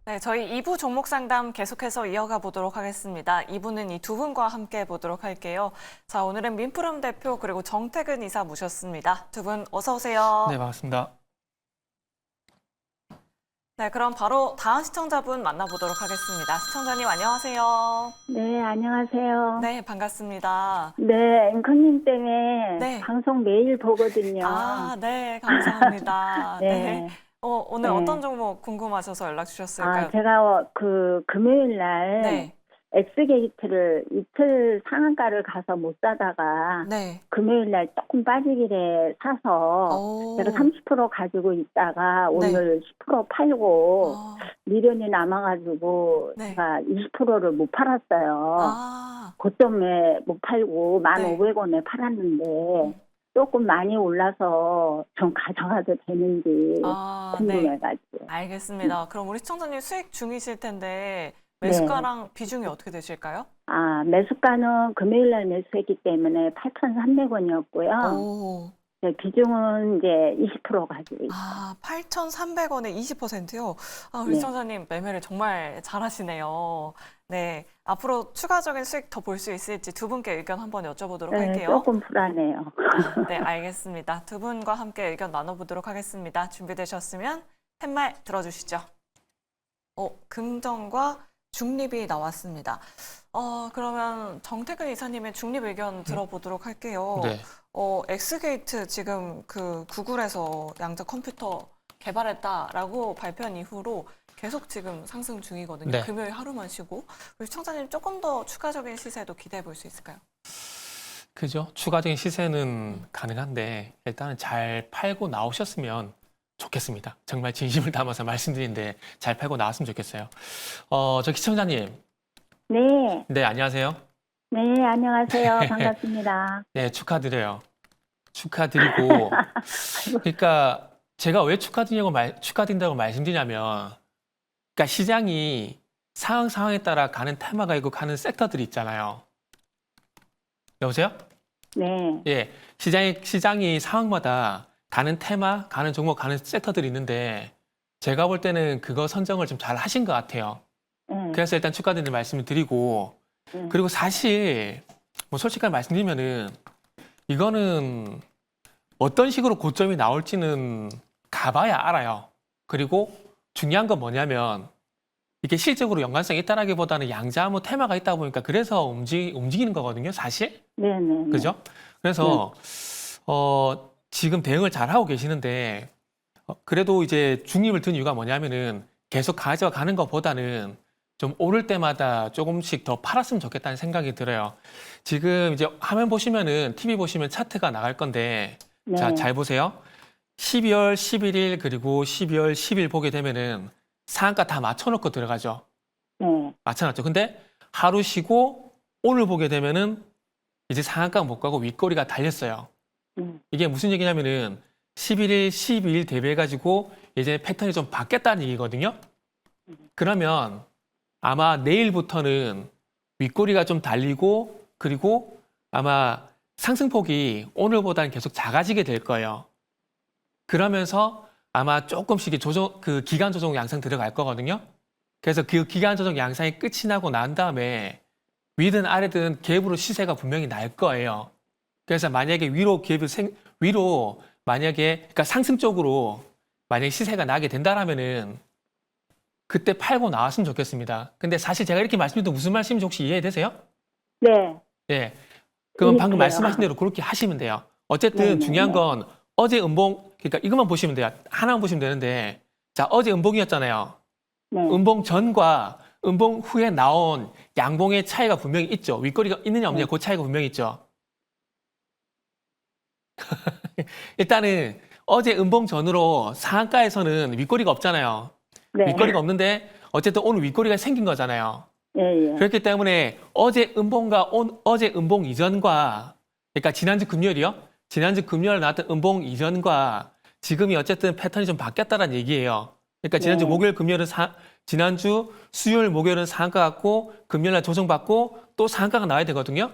네, 저희 2부 종목 상담 계속해서 이어가 보도록 하겠습니다. 2부는 이 두 분과 함께 보도록 할게요. 자, 오늘은 민프롬 대표 그리고 정태근 이사 모셨습니다. 두 분 어서 오세요. 네, 반갑습니다. 네, 그럼 바로 다음 시청자분 만나보도록 하겠습니다. 시청자님 안녕하세요. 네, 안녕하세요. 네, 반갑습니다. 네, 앵커님 때문에 네. 방송 매일 보거든요. 아, 네, 감사합니다. 네. 네. 오늘 네. 어떤 종목 궁금하셔서 연락 주셨을까요? 제가 그 금요일 날 네, 엑스게이트를 이틀 상한가를 가서 못 사다가 네. 금요일 날 조금 빠지길래 사서 오. 제가 30% 가지고 있다가 네. 오늘 10% 팔고 어, 미련이 남아가지고 네. 제가 20%를 못 팔았어요. 아, 고점에 못 팔고 네. 1,500원에 팔았는데 조금 많이 올라서 좀 가져가도 되는지 아, 네. 궁금해가지고. 알겠습니다. 그럼 우리 시청자님 수익 중이실 텐데 네. 매수가랑 비중이 어떻게 되실까요? 매수가는 금요일 날 매수했기 때문에 8,300원이었고요. 오, 비중은 이제 20% 가지고 있어요. 8,300원에 20%요? 우리 네. 시청자님 매매를 정말 잘하시네요. 네, 앞으로 추가적인 수익 더 볼 수 있을지 두 분께 의견 한번 여쭤보도록 네, 할게요. 조금 불안해요. 네, 알겠습니다. 두 분과 함께 의견 나눠보도록 하겠습니다. 준비되셨으면 팻말 들어주시죠. 긍정과 중립이 나왔습니다. 그러면 정태근 이사님의 중립 의견 들어보도록 할게요. 네. 엑스게이트 지금 그 구글에서 양자 컴퓨터 개발했다라고 발표한 이후로 계속 지금 상승 중이거든요. 네. 금요일 하루만 쉬고. 우리 시청자님 조금 더 추가적인 시세도 기대해 볼 수 있을까요? 그죠? 추가적인 시세는 가능한데 일단은 잘 팔고 나오셨으면 좋겠습니다. 정말 진심을 담아서 말씀드리는데 잘 팔고 나왔으면 좋겠어요. 저기 시청자님. 네, 네, 안녕하세요. 네, 안녕하세요. 반갑습니다. 네, 축하드려요. 축하드리고 그러니까 제가 왜 축하드린다고 말씀드리냐면 그러니까 시장이 상황에 따라 가는 테마가 있고 가는 섹터들이 있잖아요. 여보세요? 네, 예, 시장이 상황마다 가는 테마, 가는 종목, 가는 섹터들이 있는데 제가 볼 때는 그거 선정을 좀 잘 하신 것 같아요. 네, 그래서 일단 축하드리는 말씀을 드리고 그리고 사실 뭐 솔직하게 말씀드리면은 이거는 어떤 식으로 고점이 나올지는 가봐야 알아요. 그리고 중요한 건 뭐냐면 이게 실적으로 연관성이 있다라기보다는 양자 뭐 테마가 있다 보니까 그래서 움직이는 거거든요, 사실. 네, 네, 네. 그죠? 그래서 지금 대응을 잘 하고 계시는데 그래도 이제 중립을 든 이유가 뭐냐면은 계속 가져가는 것보다는 좀 오를 때마다 조금씩 더 팔았으면 좋겠다는 생각이 들어요. 지금 이제 화면 보시면은 TV 보시면 차트가 나갈 건데 네. 자, 잘 보세요. 12월 11일 그리고 12월 10일 보게 되면은 상한가 다 맞춰놓고 들어가죠. 네, 맞춰놨죠. 근데 하루 쉬고 오늘 보게 되면은 이제 상한가 못 가고 윗꼬리가 달렸어요. 이게 무슨 얘기냐면은 11일, 12일 대비해가지고 이제 패턴이 좀 바뀌었다는 얘기거든요. 그러면 아마 내일부터는 윗꼬리가 좀 달리고 그리고 아마 상승폭이 오늘보다는 계속 작아지게 될 거예요. 그러면서 아마 조금씩 그 기간 조정 양상 들어갈 거거든요. 그래서 그 기간 조정 양상이 끝이 나고 난 다음에 위든 아래든 갭으로 시세가 분명히 날 거예요. 그래서 만약에 위로 만약에 그러니까 상승 쪽으로 만약에 시세가 나게 된다라면은 그때 팔고 나왔으면 좋겠습니다. 근데 사실 제가 이렇게 말씀드려도 무슨 말씀인지 혹시 이해되세요? 네, 예. 그럼 방금 이해돼요. 말씀하신 대로 그렇게 하시면 돼요. 어쨌든 네네, 중요한 네. 건 어제 음봉, 그러니까 이것만 보시면 돼요. 하나만 보시면 되는데, 자, 어제 음봉이었잖아요. 네, 음봉 전과 음봉 후에 나온 양봉의 차이가 분명히 있죠. 윗꼬리가 있느냐 없느냐 네. 그 차이가 분명히 있죠. 일단은 어제 음봉 전으로 상한가에서는 윗꼬리가 없잖아요. 네, 윗꼬리가 없는데 어쨌든 오늘 윗꼬리가 생긴 거잖아요. 예, 예. 그렇기 때문에 어제 음봉 이전과 그러니까 지난주 금요일이요. 지난주 금요일 나왔던 음봉 이전과 지금이 어쨌든 패턴이 좀 바뀌었다는 얘기예요. 그러니까 지난주 네. 목요일 금요일은 지난주 수요일 목요일은 상한가 같고 금요일 날 조정받고 또 상한가가 나와야 되거든요.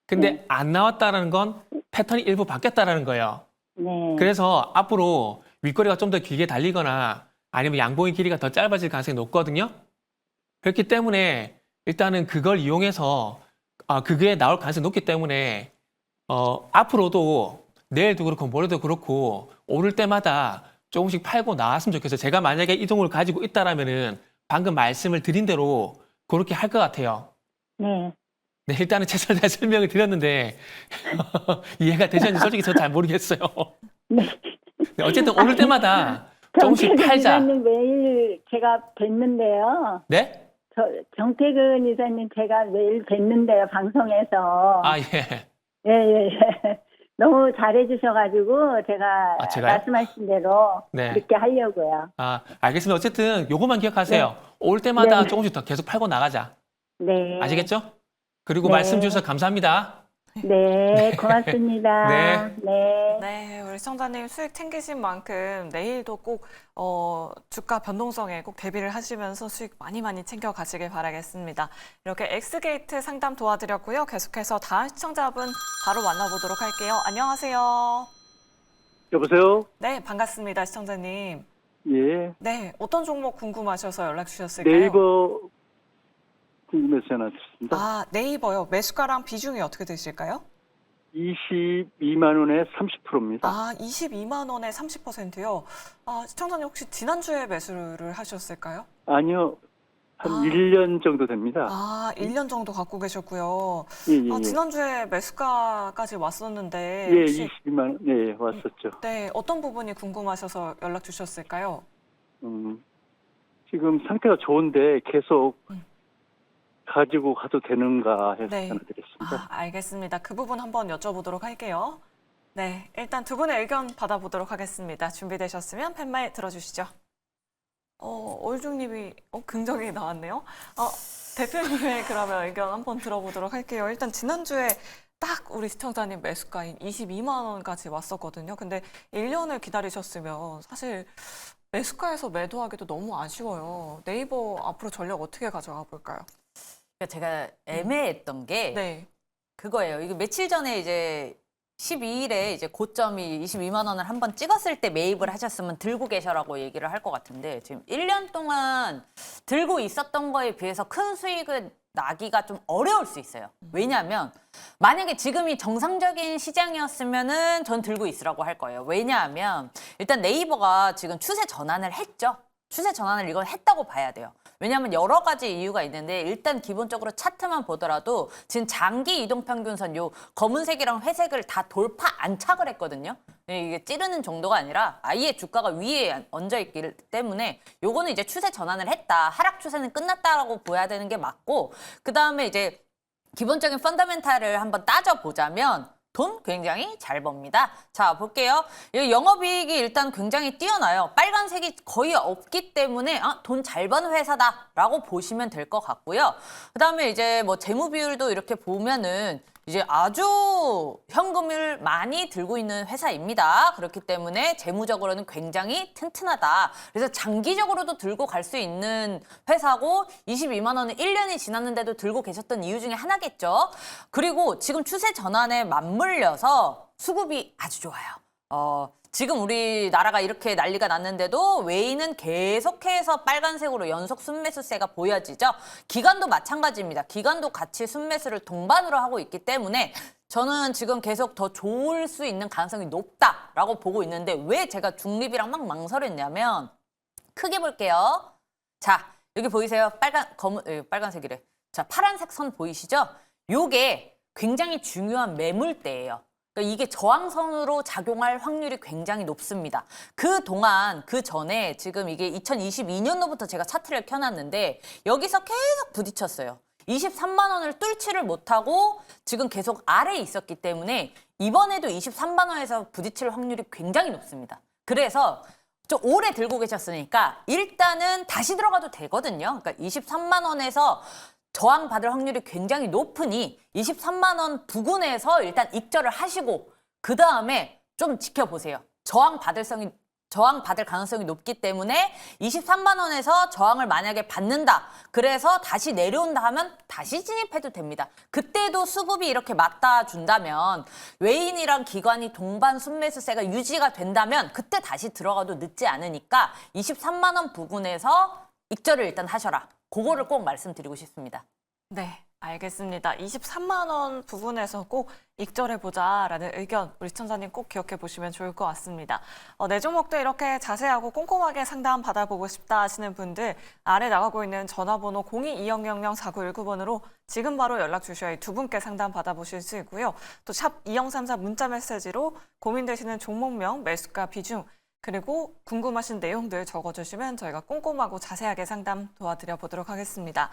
근데 네. 안 나왔다라는 건 패턴이 일부 바뀌었다라는 거예요. 네. 그래서 앞으로 윗꼬리가 좀 더 길게 달리거나 아니면 양봉의 길이가 더 짧아질 가능성이 높거든요. 그렇기 때문에 일단은 그걸 이용해서 그게 나올 가능성이 높기 때문에 앞으로도 내일도 그렇고 모레도 그렇고 오를 때마다 조금씩 팔고 나왔으면 좋겠어요. 제가 만약에 이 종목을 가지고 있다라면은 방금 말씀을 드린 대로 그렇게 할 것 같아요. 네. 네, 일단은 최선을 다해 설명을 드렸는데 이해가 되셨는지 솔직히 저 잘 모르겠어요. 네. 네, 어쨌든 오를 때마다 조금씩 팔자. 이사님 매일 제가 뵀는데요. 네? 정태근 이사님 제가 매일 뵀는데요, 방송에서. 아, 예. 예, 예, 예. 너무 잘해주셔가지고 제가 제가요? 말씀하신 대로 네. 그렇게 하려고요. 알겠습니다. 어쨌든 요것만 기억하세요. 올 때마다 네. 조금씩 더 계속 팔고 나가자. 네. 아시겠죠? 그리고 네. 말씀 주셔서 감사합니다. 네, 고맙습니다. 네. 네. 네, 우리 시청자님 수익 챙기신 만큼 내일도 꼭 주가 변동성에 꼭 대비를 하시면서 수익 많이 챙겨 가시길 바라겠습니다. 이렇게 엑스게이트 상담 도와드렸고요. 계속해서 다음 시청자분 바로 만나보도록 할게요. 안녕하세요. 여보세요? 네, 반갑습니다, 시청자님. 예. 네, 어떤 종목 궁금하셔서 연락 주셨을까요? 네이버 궁금해서 전화 드렸습니다. 네이버요. 매수가랑 비중이 어떻게 되실까요? 22만 원에 30%입니다. 22만 원에 30%요. 시청자님 혹시 지난주에 매수를 하셨을까요? 아니요. 한 1년 정도 됩니다. 1년 정도 갖고 계셨고요. 예, 예, 예. 지난주에 매수가까지 왔었는데 예, 혹시 22만 원. 네, 왔었죠. 네, 어떤 부분이 궁금하셔서 연락 주셨을까요? 지금 상태가 좋은데 계속 가지고 가도 되는가 해서 네. 전화드렸습니다. 알겠습니다. 그 부분 한번 여쭤보도록 할게요. 네, 일단 두 분의 의견 받아보도록 하겠습니다. 준비되셨으면 팻말 들어주시죠. 올중님이 긍정이 나왔네요. 대표님의 그러면 의견 한번 들어보도록 할게요. 일단 지난주에 딱 우리 시청자님 매수가인 22만 원까지 왔었거든요. 근데 1년을 기다리셨으면 사실 매수가에서 매도하기도 너무 아쉬워요. 네이버 앞으로 전략 어떻게 가져가 볼까요? 제가 애매했던 게 네. 그거예요. 이게 며칠 전에 이제 12일에 이제 고점이 22만 원을 한번 찍었을 때 매입을 하셨으면 들고 계셔라고 얘기를 할 것 같은데 지금 1년 동안 들고 있었던 거에 비해서 큰 수익을 나기가 좀 어려울 수 있어요. 왜냐하면 만약에 지금이 정상적인 시장이었으면은 전 들고 있으라고 할 거예요. 왜냐하면 일단 네이버가 지금 추세 전환을 했죠. 추세 전환을 이건 했다고 봐야 돼요. 왜냐하면 여러 가지 이유가 있는데 일단 기본적으로 차트만 보더라도 지금 장기 이동평균선 요 검은색이랑 회색을 다 돌파 안착을 했거든요. 이게 찌르는 정도가 아니라 아예 주가가 위에 얹어있기 때문에 요거는 이제 추세 전환을 했다. 하락 추세는 끝났다라고 보여야 되는 게 맞고 그다음에 이제 기본적인 펀더멘탈을 한번 따져보자면 돈 굉장히 잘 법니다. 자, 볼게요. 이 영업이익이 일단 굉장히 뛰어나요. 빨간색이 거의 없기 때문에 돈 잘 버는 회사다라고 보시면 될 것 같고요. 그다음에 이제 뭐 재무 비율도 이렇게 보면은 이제 아주 현금을 많이 들고 있는 회사입니다. 그렇기 때문에 재무적으로는 굉장히 튼튼하다. 그래서 장기적으로도 들고 갈 수 있는 회사고 22만 원은 1년이 지났는데도 들고 계셨던 이유 중에 하나겠죠. 그리고 지금 추세 전환에 맞물려서 수급이 아주 좋아요. 지금 우리나라가 이렇게 난리가 났는데도 외인은 계속해서 빨간색으로 연속 순매수세가 보여지죠. 기관도 마찬가지입니다. 기관도 같이 순매수를 동반으로 하고 있기 때문에 저는 지금 계속 더 좋을 수 있는 가능성이 높다라고 보고 있는데 왜 제가 중립이랑 막 망설였냐면 크게 볼게요. 자, 여기 보이세요? 빨간색이래. 자, 파란색 선 보이시죠? 요게 굉장히 중요한 매물대예요. 그러니까 이게 저항선으로 작용할 확률이 굉장히 높습니다. 그동안 그 전에 지금 이게 2022년도부터 제가 차트를 켜놨는데 여기서 계속 부딪혔어요. 23만 원을 뚫지를 못하고 지금 계속 아래에 있었기 때문에 이번에도 23만 원에서 부딪힐 확률이 굉장히 높습니다. 그래서 좀 오래 들고 계셨으니까 일단은 다시 들어가도 되거든요. 그러니까 23만 원에서 저항받을 확률이 굉장히 높으니 23만 원 부근에서 일단 익절을 하시고 그 다음에 좀 지켜보세요. 저항받을 저항 받을 가능성이 높기 때문에 23만 원에서 저항을 만약에 받는다. 그래서 다시 내려온다 하면 다시 진입해도 됩니다. 그때도 수급이 이렇게 맞다 준다면 외인이랑 기관이 동반 순매수세가 유지가 된다면 그때 다시 들어가도 늦지 않으니까 23만 원 부근에서 익절을 일단 하셔라. 그거를 꼭 말씀드리고 싶습니다. 네, 알겠습니다. 23만 원 부분에서 꼭 익절해보자라는 의견 우리 시청자님 꼭 기억해 보시면 좋을 것 같습니다. 내 종목도 이렇게 자세하고 꼼꼼하게 상담 받아보고 싶다 하시는 분들 아래 나가고 있는 전화번호 02-2000-4919번으로 지금 바로 연락 주셔야 두 분께 상담 받아보실 수 있고요. 또 샵 2034 문자 메시지로 고민되시는 종목명, 매수가 비중, 그리고 궁금하신 내용들 적어주시면 저희가 꼼꼼하고 자세하게 상담 도와드려 보도록 하겠습니다.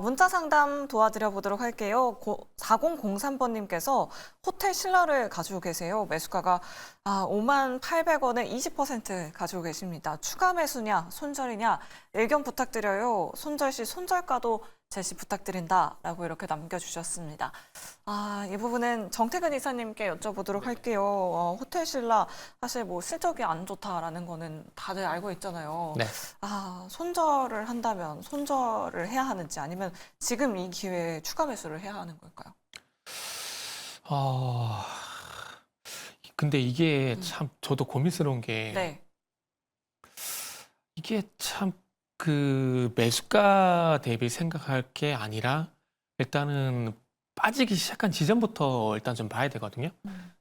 문자 상담 도와드려 보도록 할게요. 4003번님께서 호텔 신라를 가지고 계세요. 매수가가 58,800원에 20% 가지고 계십니다. 추가 매수냐, 손절이냐 의견 부탁드려요. 손절 시 손절가도 제시 부탁드린다라고 이렇게 남겨주셨습니다. 이 부분은 정태근 이사님께 여쭤보도록 할게요. 호텔 신라 사실 뭐 실적이 안 좋다라는 거는 다들 알고 있잖아요. 네. 손절을 한다면 손절을 해야 하는지 아니면 지금 이 기회에 추가 매수를 해야 하는 걸까요? 근데 이게 참 저도 고민스러운 게 네. 이게 참 그 매수가 대비 생각할 게 아니라 일단은 빠지기 시작한 지점부터 일단 좀 봐야 되거든요.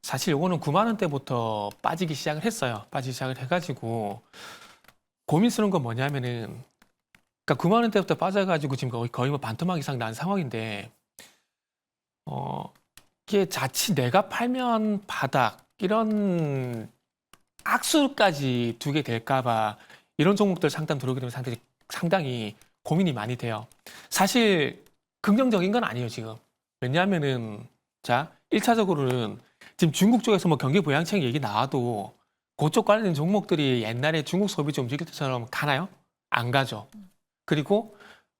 사실 요거는 9만 원대부터 빠지기 시작을 했어요. 빠지기 시작을 해가지고 고민스러운 건 뭐냐면은 그러니까 9만 원대부터 빠져가지고 지금 거의 뭐 반토막 이상 난 상황인데 이게 자칫 내가 팔면 바닥 이런 악수까지 두게 될까봐 이런 종목들 상담 들어오게 되면 상당히 고민이 많이 돼요. 사실 긍정적인 건 아니에요, 지금. 왜냐하면은 자, 1차적으로는 지금 중국 쪽에서 뭐 경기 부양책 얘기 나와도 그쪽 관련된 종목들이 옛날에 중국 소비주 움직일 때처럼 가나요? 안 가죠. 그리고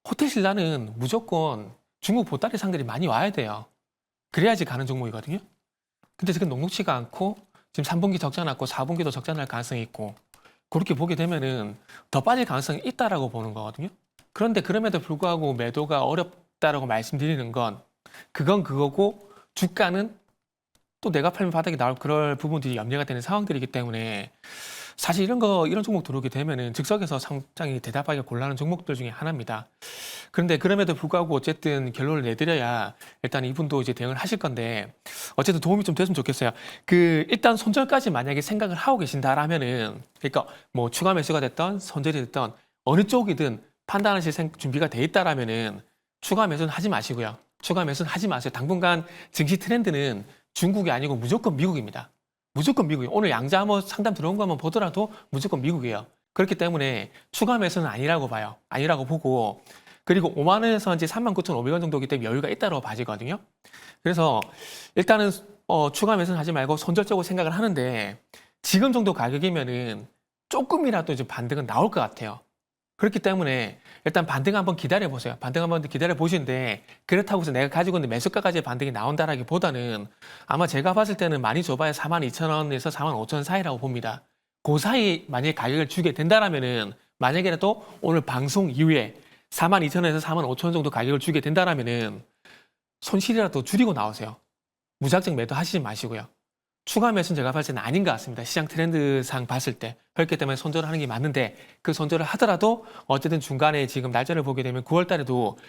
호텔 신라는 무조건 중국 보따리 상들이 많이 와야 돼요. 그래야지 가는 종목이거든요. 근데 지금 녹록치가 않고 지금 3분기 적자 났고 4분기도 적자 날 가능성이 있고 그렇게 보게 되면은 더 빠질 가능성이 있다라고 보는 거거든요. 그런데 그럼에도 불구하고 매도가 어렵다라고 말씀드리는 건 그건 그거고 주가는 또 내가 팔면 바닥이 나올 그럴 부분들이 염려가 되는 상황들이기 때문에 사실 이런 종목 들어오게 되면은 즉석에서 상당히 대답하기가 곤란한 종목들 중에 하나입니다. 그런데 그럼에도 불구하고 어쨌든 결론을 내드려야 일단 이분도 이제 대응을 하실 건데 어쨌든 도움이 좀 됐으면 좋겠어요. 일단 손절까지 만약에 생각을 하고 계신다라면은 그러니까 뭐 추가 매수가 됐던 손절이 됐던 어느 쪽이든 판단하실 준비가 돼 있다라면은 추가 매수는 하지 마시고요. 추가 매수는 하지 마세요. 당분간 증시 트렌드는 중국이 아니고 무조건 미국입니다. 무조건 미국이에요. 오늘 양자 한번 상담 들어온 거 한번 보더라도 무조건 미국이에요. 그렇기 때문에 추가 매수는 아니라고 봐요. 아니라고 보고 그리고 5만 원에서 이제 39,500원 정도이기 때문에 여유가 있다고 봐지거든요. 그래서 일단은 추가 매수는 하지 말고 손절적으로 생각을 하는데 지금 정도 가격이면은 조금이라도 좀 반등은 나올 것 같아요. 그렇기 때문에 일단 반등 한번 기다려 보세요. 반등 한번 기다려 보시는데 그렇다고 해서 내가 가지고 있는 매수가까지 반등이 나온다라기보다는 아마 제가 봤을 때는 많이 줘봐야 42,000원에서 45,000원 사이라고 봅니다. 그 사이 만약에 가격을 주게 된다라면은 만약에라도 오늘 방송 이후에 42,000원에서 45,000원 정도 가격을 주게 된다라면은 손실이라도 줄이고 나오세요. 무작정 매도 하시지 마시고요. 추가 매수는 제가 봤을 때는 아닌 것 같습니다. 시장 트렌드상 봤을 때. 그렇기 때문에 손절을 하는 게 맞는데 그 손절을 하더라도 어쨌든 중간에 지금 날짜를 보게 되면 9월 달에도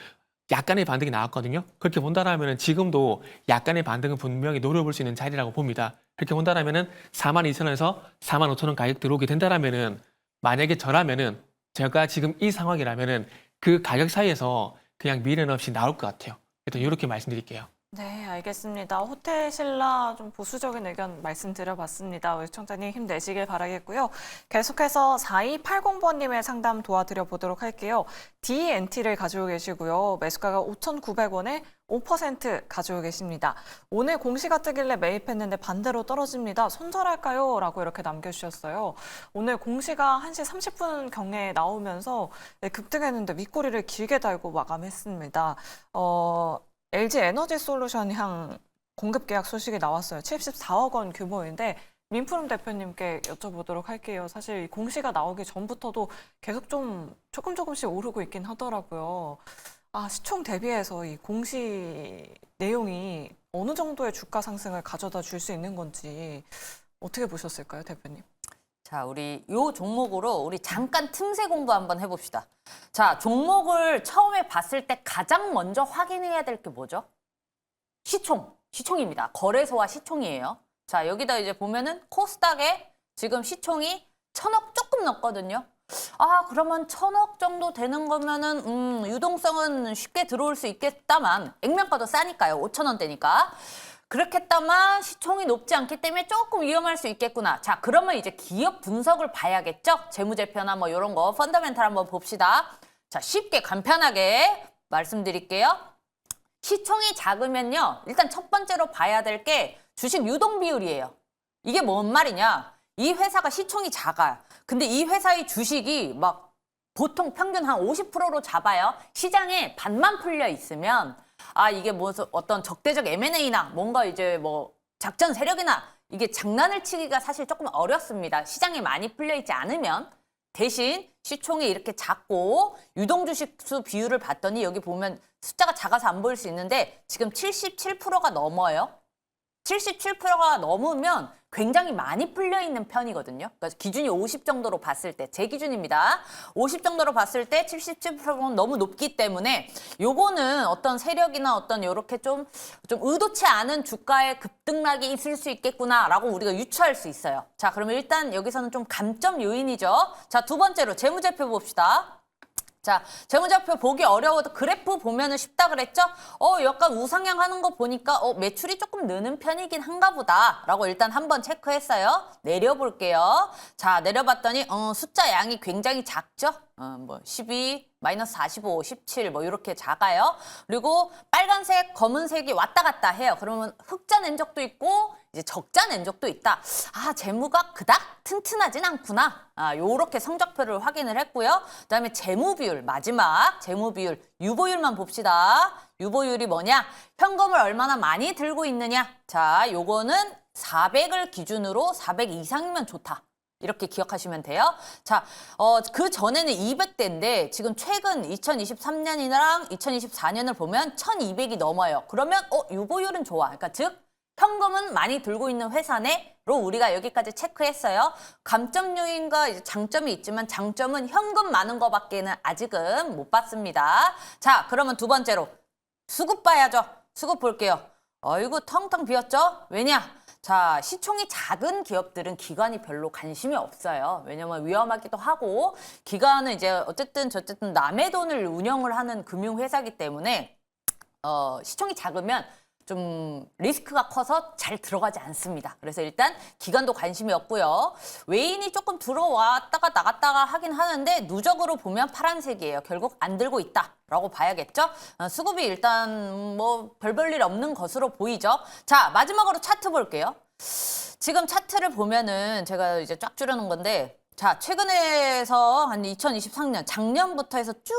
약간의 반등이 나왔거든요. 그렇게 본다라면 지금도 약간의 반등은 분명히 노려볼 수 있는 자리라고 봅니다. 그렇게 본다라면 42,000원에서 45,000원 가격 들어오게 된다라면 만약에 저라면은 제가 지금 이 상황이라면은 그 가격 사이에서 그냥 미련 없이 나올 것 같아요. 일단 이렇게 말씀드릴게요. 네, 알겠습니다. 호텔 신라 좀 보수적인 의견 말씀드려봤습니다. 우리 시청자님 힘내시길 바라겠고요. 계속해서 4280번님의 상담 도와드려 보도록 할게요. DNT를 가지고 계시고요. 매수가가 5,900원에 5% 가지고 계십니다. 오늘 공시가 뜨길래 매입했는데 반대로 떨어집니다. 손절할까요? 라고 이렇게 남겨주셨어요. 오늘 공시가 1시 30분 경에 나오면서 급등했는데 윗꼬리를 길게 달고 마감했습니다. LG 에너지 솔루션 향 공급 계약 소식이 나왔어요. 74억 원 규모인데 민푸름 대표님께 여쭤보도록 할게요. 사실 이 공시가 나오기 전부터도 계속 좀 조금씩 오르고 있긴 하더라고요. 시총 대비해서 이 공시 내용이 어느 정도의 주가 상승을 가져다 줄 수 있는 건지 어떻게 보셨을까요, 대표님? 자, 우리 요 종목으로 우리 잠깐 틈새 공부 한번 해봅시다. 자, 종목을 처음에 봤을 때 가장 먼저 확인해야 될 게 뭐죠? 시총입니다. 거래소와 시총이에요. 자, 여기다 이제 보면은 코스닥에 지금 시총이 1,000억 조금 넘거든요. 그러면 1,000억 정도 되는 거면은 유동성은 쉽게 들어올 수 있겠다만 액면가도 싸니까요. 5,000원대니까. 그렇겠다만 시총이 높지 않기 때문에 조금 위험할 수 있겠구나. 자, 그러면 이제 기업 분석을 봐야겠죠? 재무제표나 뭐 이런 거 펀더멘탈 한번 봅시다. 자, 쉽게 간편하게 말씀드릴게요. 시총이 작으면요. 일단 첫 번째로 봐야 될 게 주식 유동 비율이에요. 이게 뭔 말이냐? 이 회사가 시총이 작아요. 근데 이 회사의 주식이 막 보통 평균 한 50%로 잡아요. 시장에 반만 풀려 있으면 이게 무슨 어떤 적대적 M&A나 뭔가 이제 뭐 작전 세력이나 이게 장난을 치기가 사실 조금 어렵습니다. 시장에 많이 풀려 있지 않으면. 대신 시총이 이렇게 작고 유동주식수 비율을 봤더니 여기 보면 숫자가 작아서 안 보일 수 있는데 지금 77%가 넘어요. 77%가 넘으면 굉장히 많이 풀려 있는 편이거든요. 그러니까 기준이 50 정도로 봤을 때, 제 기준입니다. 50 정도로 봤을 때 77%는 너무 높기 때문에 요거는 어떤 세력이나 어떤 요렇게 좀 의도치 않은 주가의 급등락이 있을 수 있겠구나라고 우리가 유추할 수 있어요. 자, 그러면 일단 여기서는 좀 감점 요인이죠. 자, 두 번째로 재무제표 봅시다. 자, 재무제표 보기 어려워도 그래프 보면은 쉽다 그랬죠? 약간 우상향 하는 거 보니까 매출이 조금 느는 편이긴 한가 보다 라고 일단 한번 체크했어요. 내려볼게요. 자, 내려봤더니 숫자 양이 굉장히 작죠? 12, 마이너스 45, 17 뭐 이렇게 작아요. 그리고 빨간색, 검은색이 왔다 갔다 해요. 그러면 흑자 낸 적도 있고 이제 적자 낸 적도 있다. 재무가 그닥 튼튼하진 않구나. 요렇게 성적표를 확인을 했고요. 그다음에 재무 비율, 마지막 재무 비율, 유보율만 봅시다. 유보율이 뭐냐? 현금을 얼마나 많이 들고 있느냐? 자, 요거는 400을 기준으로 400 이상이면 좋다. 이렇게 기억하시면 돼요. 자, 그 전에는 200대인데 지금 최근 2023년이랑 2024년을 보면 1200이 넘어요. 그러면 유보율은 좋아. 그러니까 즉 현금은 많이 들고 있는 회사네로 우리가 여기까지 체크했어요. 감점 요인과 이제 장점이 있지만 장점은 현금 많은 거밖에는 아직은 못 봤습니다. 자, 그러면 두 번째로 수급 봐야죠. 수급 볼게요. 이거 텅텅 비었죠? 왜냐? 자, 시총이 작은 기업들은 기관이 별로 관심이 없어요. 왜냐면 위험하기도 하고 기관은 이제 어쨌든 남의 돈을 운영을 하는 금융회사이기 때문에 시총이 작으면 좀 리스크가 커서 잘 들어가지 않습니다. 그래서 일단 기관도 관심이 없고요. 외인이 조금 들어왔다가 나갔다가 하긴 하는데 누적으로 보면 파란색이에요. 결국 안 들고 있다라고 봐야겠죠. 수급이 일단 뭐 별볼일 없는 것으로 보이죠. 자, 마지막으로 차트 볼게요. 지금 차트를 보면은 제가 이제 쫙 줄여놓은 건데 자, 최근에서 한 2023년 작년부터 해서 쭉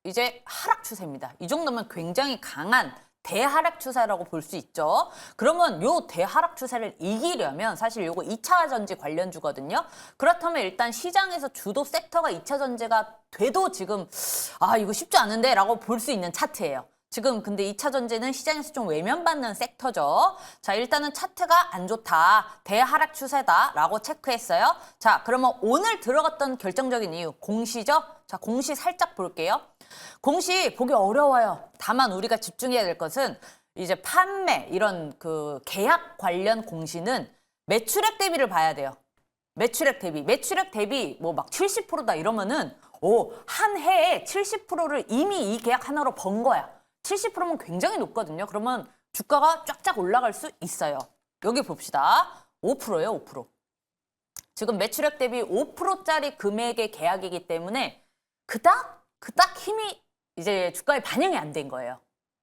이제 하락 추세입니다. 이 정도면 굉장히 강한 대하락 추세라고 볼 수 있죠. 그러면 요 대하락 추세를 이기려면 사실 요거 2차 전지 관련주거든요. 그렇다면 일단 시장에서 주도 섹터가 2차 전지가 돼도 지금 이거 쉽지 않은데 라고 볼 수 있는 차트예요. 지금 근데 2차 전지는 시장에서 좀 외면받는 섹터죠. 자, 일단은 차트가 안 좋다. 대하락 추세다 라고 체크했어요. 자, 그러면 오늘 들어갔던 결정적인 이유 공시죠. 자, 공시 살짝 볼게요. 공시 보기 어려워요. 다만 우리가 집중해야 될 것은 이제 판매 이런 그 계약 관련 공시는 매출액 대비를 봐야 돼요. 매출액 대비 뭐 막 70%다 이러면은 한 해에 70%를 이미 이 계약 하나로 번 거야. 70%면 굉장히 높거든요. 그러면 주가가 쫙쫙 올라갈 수 있어요. 여기 봅시다. 5%예요, 5%. 지금 매출액 대비 5%짜리 금액의 계약이기 때문에 그닥 힘이 이제 주가에 반영이 안 된 거예요.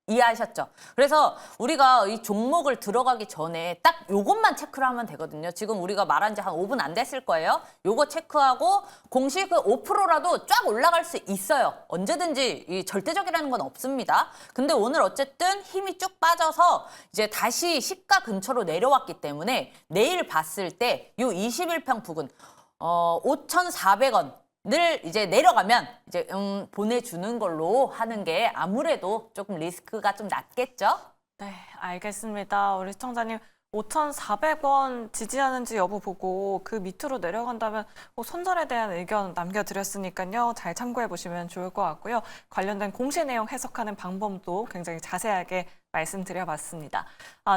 이해하셨죠? 그래서 우리가 이 종목을 들어가기 전에 딱 요것만 체크를 하면 되거든요. 지금 우리가 말한 지 한 5분 안 됐을 거예요. 요거 체크하고 공시 그 5%라도 쫙 올라갈 수 있어요. 언제든지 이 절대적이라는 건 없습니다. 근데 오늘 어쨌든 힘이 쭉 빠져서 이제 다시 시가 근처로 내려왔기 때문에 내일 봤을 때 요 21평 부근 5,400원 늘 이제 내려가면 이제 보내주는 걸로 하는 게 아무래도 조금 리스크가 좀 낮겠죠? 네, 알겠습니다. 우리 시청자님 5,400원 지지하는지 여부 보고 그 밑으로 내려간다면 손절에 대한 의견 남겨드렸으니까요. 잘 참고해 보시면 좋을 것 같고요. 관련된 공시 내용 해석하는 방법도 굉장히 자세하게 말씀드려봤습니다.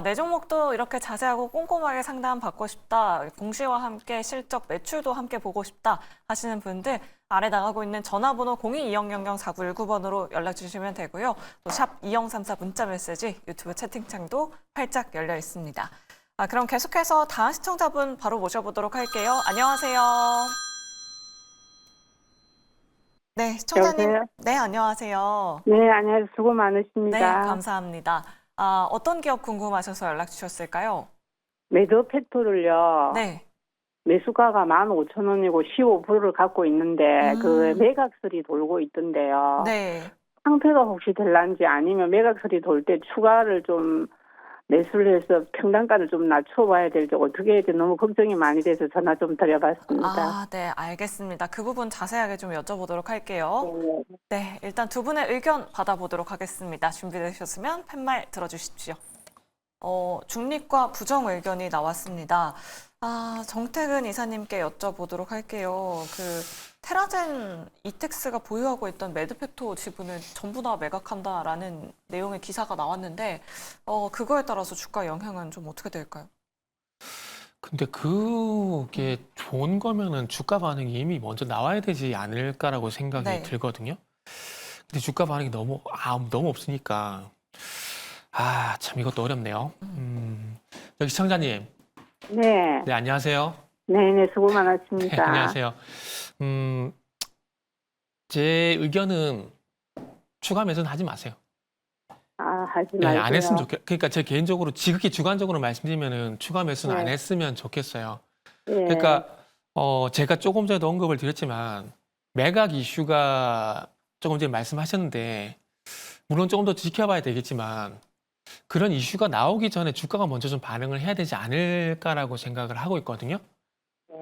내 종목도 이렇게 자세하고 꼼꼼하게 상담 받고 싶다. 공시와 함께 실적 매출도 함께 보고 싶다 하시는 분들 아래 나가고 있는 전화번호 0220004919번으로 연락 주시면 되고요. 또 샵 2034 문자 메시지 유튜브 채팅창도 활짝 열려 있습니다. 그럼 계속해서 다음 시청자분 바로 모셔보도록 할게요. 안녕하세요. 네, 시청자님. 여보세요? 네, 안녕하세요. 네, 안녕하세요. 수고 네, 많으십니다. 감사합니다. 어떤 기업 궁금하셔서 연락 주셨을까요? 매도 팩토를요. 네. 매수가가 15,000원이고 15%를 갖고 있는데 그 매각설이 돌고 있던데요. 네. 상패가 혹시 될란지 아니면 매각설이 돌 때 추가를 좀 매수를 해서 평단가를 좀 낮춰봐야 될지 어떻게 해야 될지 너무 걱정이 많이 돼서 전화 좀 드려봤습니다. 네, 알겠습니다. 그 부분 자세하게 좀 여쭤보도록 할게요. 네, 일단 두 분의 의견 받아보도록 하겠습니다. 준비되셨으면 팻말 들어주십시오. 중립과 부정 의견이 나왔습니다. 정태근 이사님께 여쭤보도록 할게요. 테라젠 이텍스가 보유하고 있던 매드팩토 지분을 전부 다 매각한다라는 내용의 기사가 나왔는데 그거에 따라서 주가 영향은 좀 어떻게 될까요? 근데 그게 좋은 거면은 주가 반응이 이미 먼저 나와야 되지 않을까라고 생각이 네. 들거든요. 근데 주가 반응이 너무 없으니까 참 이것도 어렵네요. 여기 시청자님, 네. 네 안녕하세요. 네네, 수고 네, 많으십니다. 안녕하세요. 제 의견은 추가 매수는 하지 마세요. 하지 네, 말고요. 안 했으면 그러니까 제 개인적으로 지극히 주관적으로 말씀드리면은 추가 매수는 안 네. 했으면 좋겠어요. 예. 그러니까 제가 조금 전에도 언급을 드렸지만 매각 이슈가 조금 전에 말씀하셨는데 물론 조금 더 지켜봐야 되겠지만 그런 이슈가 나오기 전에 주가가 먼저 좀 반응을 해야 되지 않을까라고 생각을 하고 있거든요.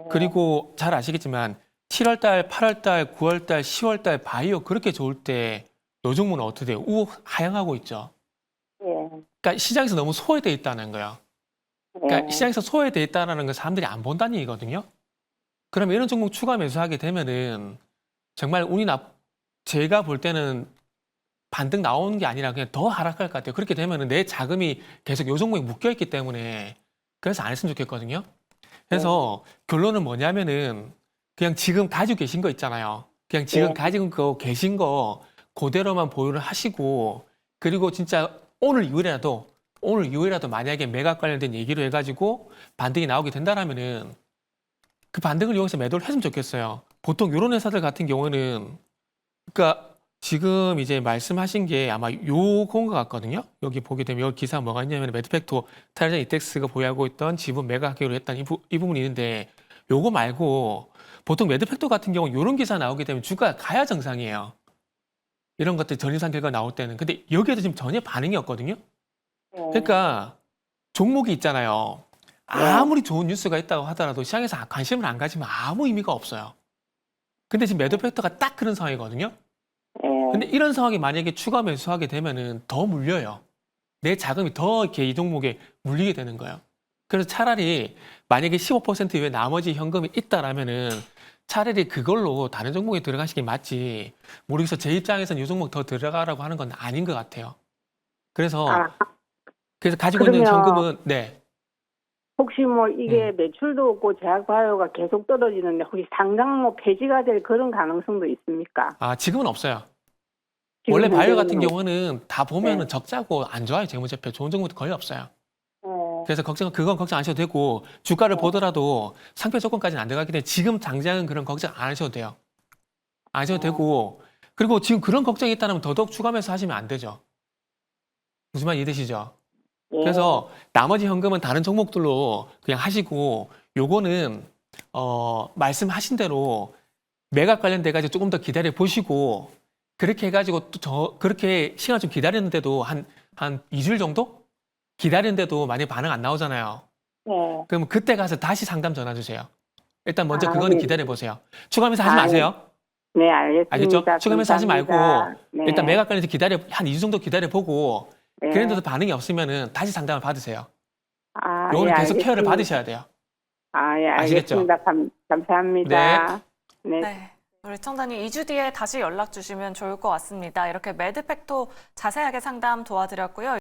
그리고 잘 아시겠지만 7월 달, 8월 달, 9월 달, 10월 달 바이오 그렇게 좋을 때 요 종목은 어떻게 돼요? 하향하고 있죠. 예. 그러니까 시장에서 너무 소외돼 있다는 거예요. 그러니까 예. 시장에서 소외돼 있다는 걸 사람들이 안 본다는 얘기거든요. 그러면 이런 종목 추가 매수하게 되면은 정말 제가 볼 때는 반등 나오는 게 아니라 그냥 더 하락할 것 같아요. 그렇게 되면은 내 자금이 계속 요 종목에 묶여 있기 때문에 그래서 안 했으면 좋겠거든요. 그래서 결론은 뭐냐면은 그냥 지금 가지고 계신 거 있잖아요. 그냥 지금 네. 가지고 계신 거 그대로만 보유를 하시고 그리고 진짜 오늘 이후에라도 만약에 매각 관련된 얘기로 해가지고 반등이 나오게 된다라면은 그 반등을 이용해서 매도를 했으면 좋겠어요. 보통 이런 회사들 같은 경우는 그러니까 지금 이제 말씀하신 게 아마 요건 것 같거든요. 여기 보게 되면 여기 기사 뭐가 있냐면 매드팩토 테라젠 이텍스가 보유하고 있던 지분 매각하기로 했다는 이 부분이 있는데 요거 말고 보통 매드팩토 같은 경우 이런 기사 나오게 되면 주가가 가야 정상이에요. 이런 것들 전인상 결과 나올 때는. 근데 여기에도 지금 전혀 반응이 없거든요. 그러니까 종목이 있잖아요. 아무리 좋은 뉴스가 있다고 하더라도 시장에서 관심을 안 가지면 아무 의미가 없어요. 근데 지금 매드팩토가 딱 그런 상황이거든요. 근데 이런 상황이 만약에 추가 매수하게 되면은 더 물려요. 내 자금이 더 이렇게 이 종목에 물리게 되는 거예요. 그래서 차라리 만약에 15% 이외에 나머지 현금이 있다라면은 차라리 그걸로 다른 종목에 들어가시는 게 맞지. 모르겠어. 제 입장에서는 이 종목 더 들어가라고 하는 건 아닌 것 같아요. 그래서 가지고 있는 그러면 현금은 네. 혹시 뭐 이게 매출도 없고 제약바이오가 계속 떨어지는데 혹시 당장 뭐 폐지가 될 그런 가능성도 있습니까? 지금은 없어요. 지금 원래 바이오 같은 현재는 경우는 다 보면은 네. 적자고 안 좋아요. 재무제표 좋은 종목도 거의 없어요. 어, 그래서 그건 걱정 안 하셔도 되고 주가를 보더라도 상표 조건까지는 안 들어가기 때문에 지금 당장은 그런 걱정 안 하셔도 돼요. 안 하셔도 되고 그리고 지금 그런 걱정이 있다면 더더욱 추가 매수 하시면 안 되죠. 무슨 말 이해되시죠? 예. 그래서 나머지 현금은 다른 종목들로 그냥 하시고 요거는 말씀하신 대로 매각 관련돼 가지고 조금 더 기다려 보시고 그렇게 해가지고 또 그렇게 시간 좀 기다렸는데도 한 2주일 정도 기다렸는데도 만약 반응 안 나오잖아요. 예. 그럼 그때 가서 다시 상담 전화 주세요. 일단 먼저 아, 그거는 네. 기다려 보세요. 추가하면서 하지 아, 마세요. 네, 알겠습니다. 알겠죠? 추가하면서 하지 말고 감사합니다. 네. 일단 매각 관련해서 한 2주 정도 기다려 보고 네. 그런데도 반응이 없으면은 다시 상담을 받으세요. 아, 요거는 예, 계속 케어를 알겠습니다. 받으셔야 돼요. 아, 예, 아시겠죠? 알겠습니다. 감사합니다. 네. 네. 우리 청자님 2주 뒤에 다시 연락 주시면 좋을 것 같습니다. 이렇게 매드팩토 자세하게 상담 도와드렸고요.